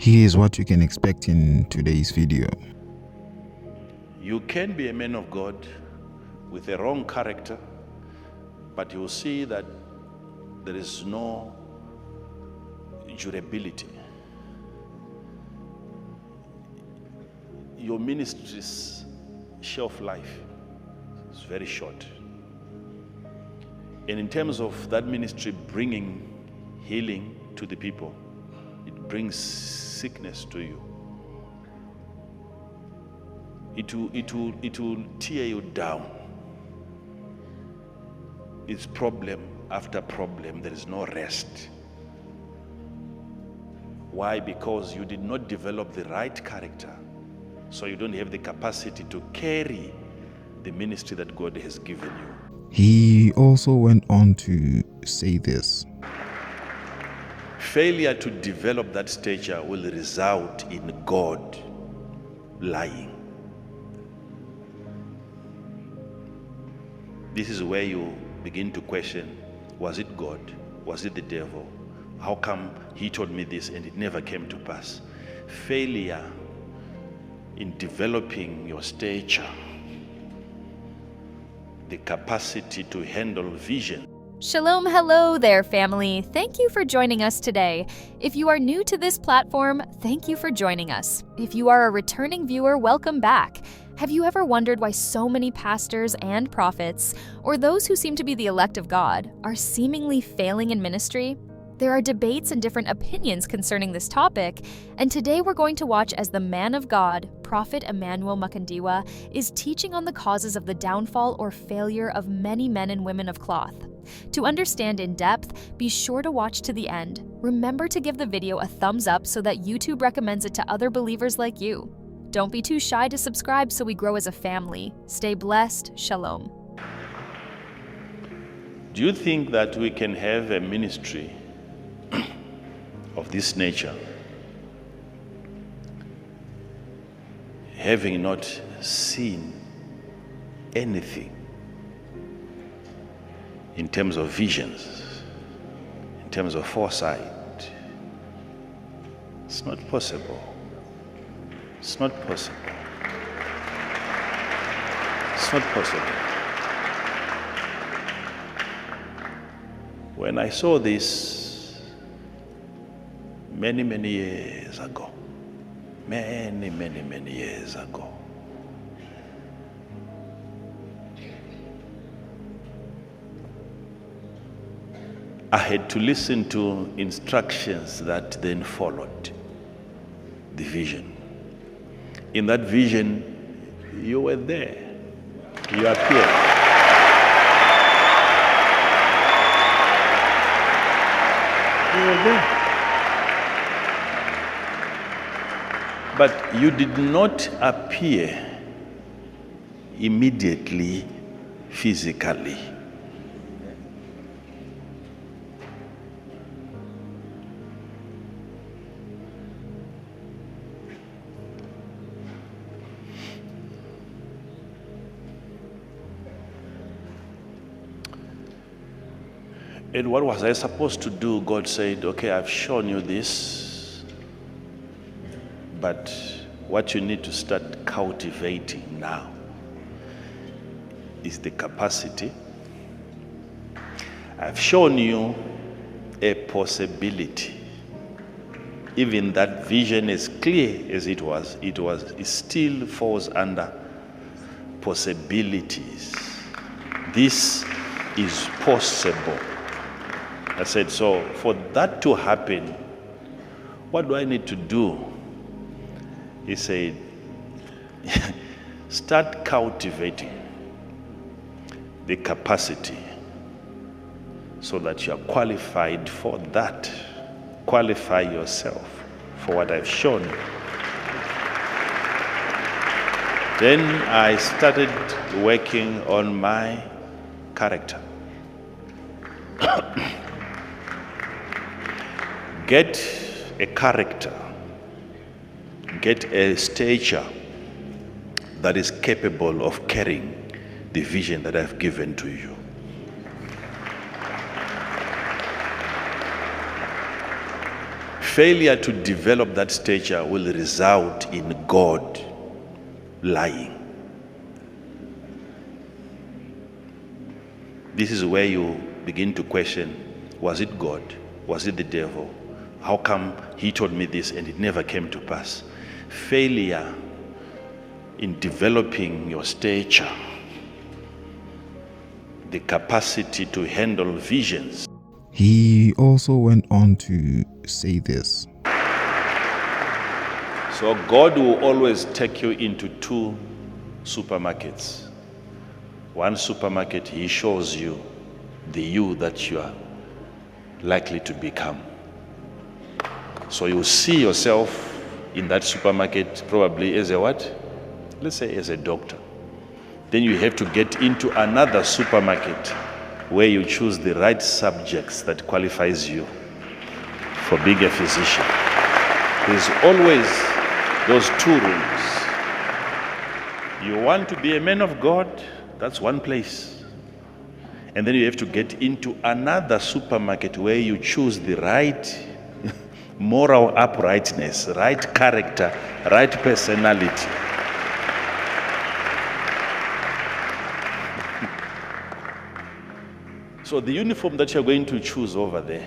Here's what you can expect in today's video. You can be a man of God with a wrong character, but you'll see that there is no durability. Your ministry's shelf life is very short. And in terms of that ministry bringing healing to the people, it brings sickness to you. It will tear you down. It's problem after problem. There is no rest. Why? Because you did not develop the right character. So you don't have the capacity to carry the ministry that God has given you. He also went on to say this. Failure to develop that stature will result in God lying. This is where you begin to question, was it God? Was it the devil? How come he told me this and it never came to pass? Failure in developing your stature, the capacity to handle vision. Shalom, hello there, family. Thank you for joining us today. If you are new to this platform, thank you for joining us. If you are a returning viewer, welcome back. Have you ever wondered why so many pastors and prophets, or those who seem to be the elect of God, are seemingly failing in ministry? There are debates and different opinions concerning this topic, and today we're going to watch as the man of God, Prophet Emmanuel Makandiwa, is teaching on the causes of the downfall or failure of many men and women of cloth. To understand in depth, be sure to watch to the end. Remember to give the video a thumbs up so that YouTube recommends it to other believers like you. Don't be too shy to subscribe so we grow as a family. Stay blessed. Shalom. Do you think that we can have a ministry of this nature having not seen anything in terms of visions, in terms of foresight? It's not possible. It's not possible. It's not possible. When I saw this many years ago, many years ago, I had to listen to instructions that then followed the vision. In that vision, you were there. You appeared. You were there. But you did not appear immediately, physically. And what was I supposed to do? God said, okay, I've shown you this, but what you need to start cultivating now is the capacity. I've shown you a possibility. Even that vision, as clear as it still falls under possibilities. This is possible. I said, so for that to happen, what do I need to do? He said, start cultivating the capacity so that you are qualified for that. Qualify yourself for what I've shown you. Then I started working on my character. Get a character, get a stature that is capable of carrying the vision that I've given to you. Failure to develop that stature will result in God lying. This is where you begin to question, was it God? Was it the devil? How come he told me this and it never came to pass? Failure in developing your stature, the capacity to handle visions. He also went on to say this. So God will always take you into two supermarkets. One supermarket, he shows you the you that you are likely to become. So you see yourself in that supermarket probably as a what? Let's say as a doctor. Then you have to get into another supermarket where you choose the right subjects that qualifies you for being a physician. There's always those two rooms. You want to be a man of God, that's one place. And then you have to get into another supermarket where you choose the right moral uprightness, right character, right personality. So the uniform that you're going to choose over there,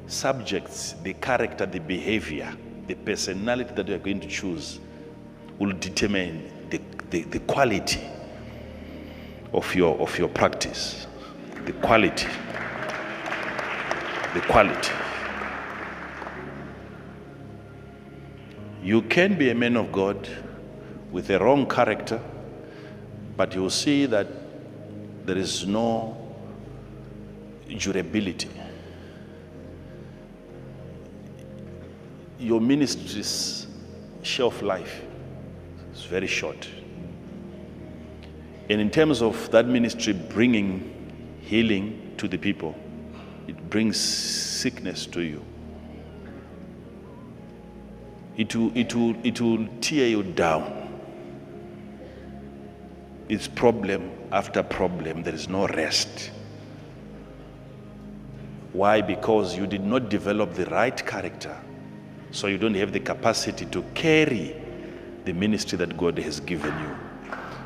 subjects, the character, the behavior, the personality that you're going to choose will determine the quality of your practice. The quality. You can be a man of God with a wrong character, but you'll see that there is no durability. Your ministry's shelf life is very short. And in terms of that ministry bringing healing to the people, it brings sickness to you. It will tear you down. It's problem after problem. There is no rest. Why? Because you did not develop the right character. So you don't have the capacity to carry the ministry that God has given you.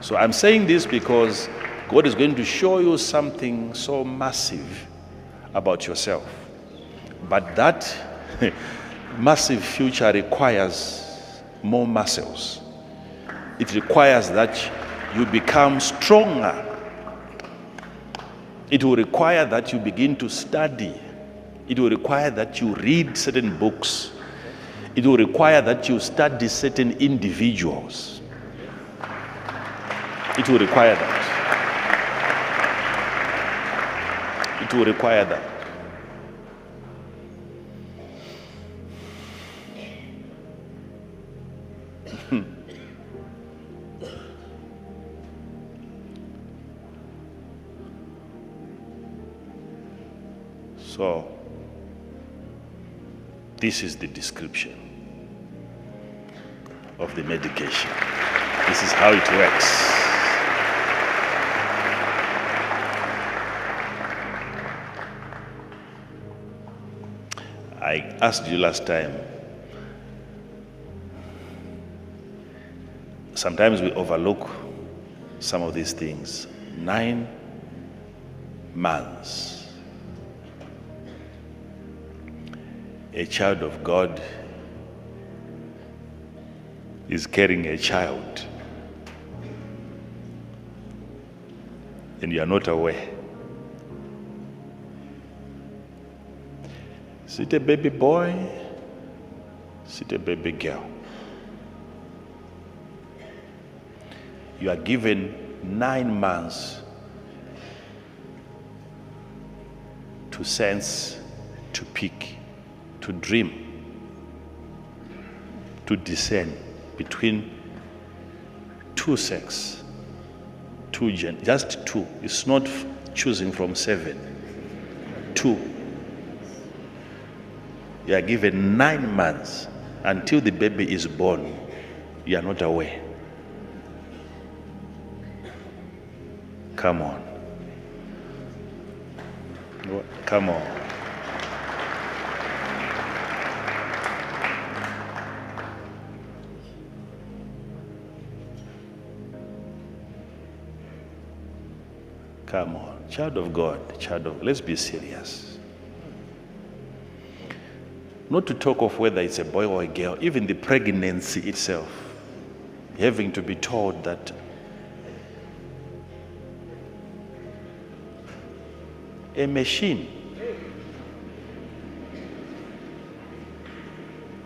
So I'm saying this because God is going to show you something so massive about yourself. But that massive future requires more muscles. It requires that you become stronger. It will require that you begin to study. It will require that you read certain books. It will require that you study certain individuals. It will require that. It will require that. So, this is the description of the medication. This is how it works. I asked you last time, sometimes we overlook some of these things. 9 months. A child of God is carrying a child, and you are not aware. Is it a baby boy? Is it a baby girl? You are given 9 months to sense, to pick, to dream, to discern between two sex, just two. It's not choosing from 7. 2. You are given 9 months until the baby is born. You are not aware. Come on. Come on. Come on. Child of God, let's be serious. Not to talk of whether it's a boy or a girl, even the pregnancy itself, having to be told that a machine,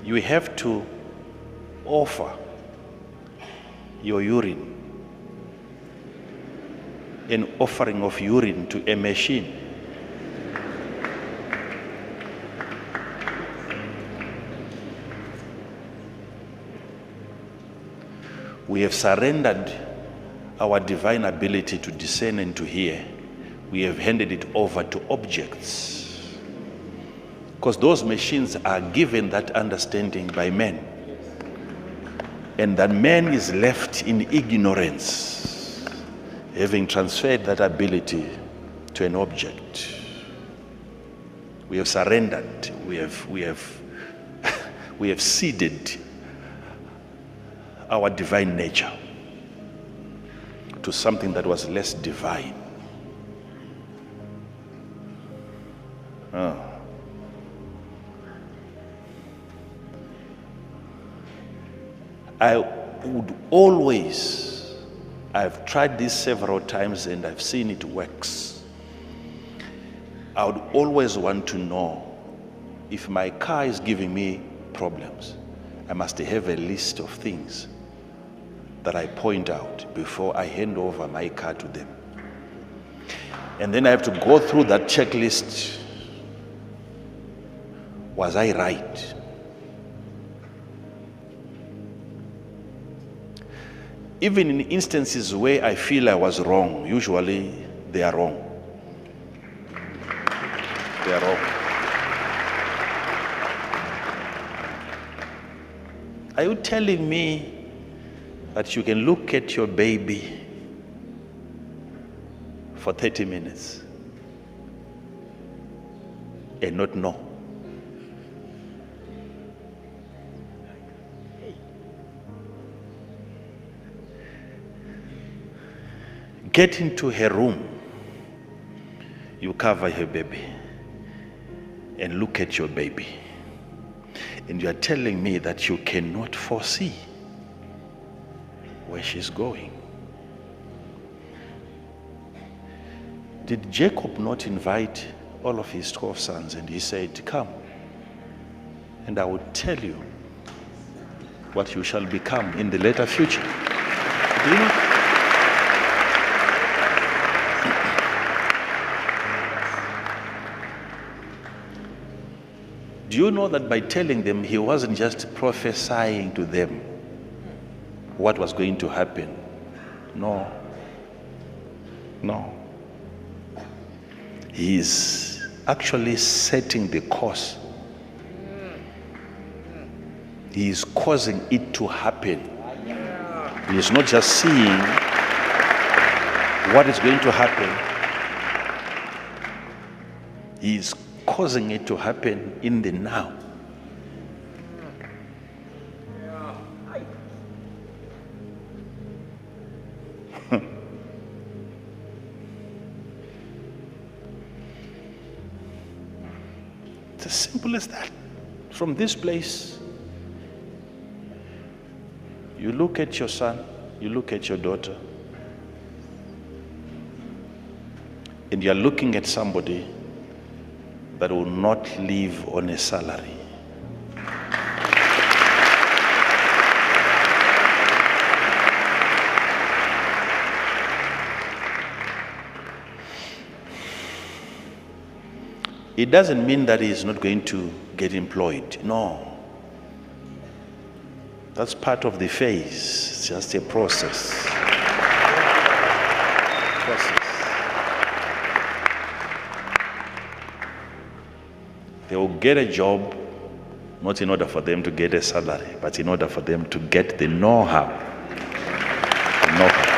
you have to offer your urine, an offering of urine to a machine. We have surrendered our divine ability to discern and to hear. We have handed it over to objects. Because those machines are given that understanding by men. And that man is left in ignorance, having transferred that ability to an object. We have surrendered. We have ceded our divine nature to something that was less divine. I would always, I've tried this several times and I've seen it works. I would always want to know if my car is giving me problems. I must have a list of things that I point out before I hand over my car to them. And then I have to go through that checklist. Was I right? Even in instances where I feel I was wrong, usually they are wrong. They are wrong. Are you telling me that you can look at your baby for 30 minutes and not know? Get into her room, you cover her baby and look at your baby, and you are telling me that you cannot foresee where she's going. Did Jacob not invite all of his 12 sons and he said, come and I will tell you what you shall become in the later future? Do you know? Do you know that by telling them, he wasn't just prophesying to them what was going to happen? No. No. He is actually setting the course. He is causing it to happen. He is not just seeing what is going to happen. He is causing it to happen in the now. It's as simple as that. From this place, you look at your son, you look at your daughter, and you're looking at somebody that will not live on a salary. It doesn't mean that he is not going to get employed. No. That's part of the phase. It's just a process. They will get a job, not in order for them to get a salary, but in order for them to get the know-how. The know-how.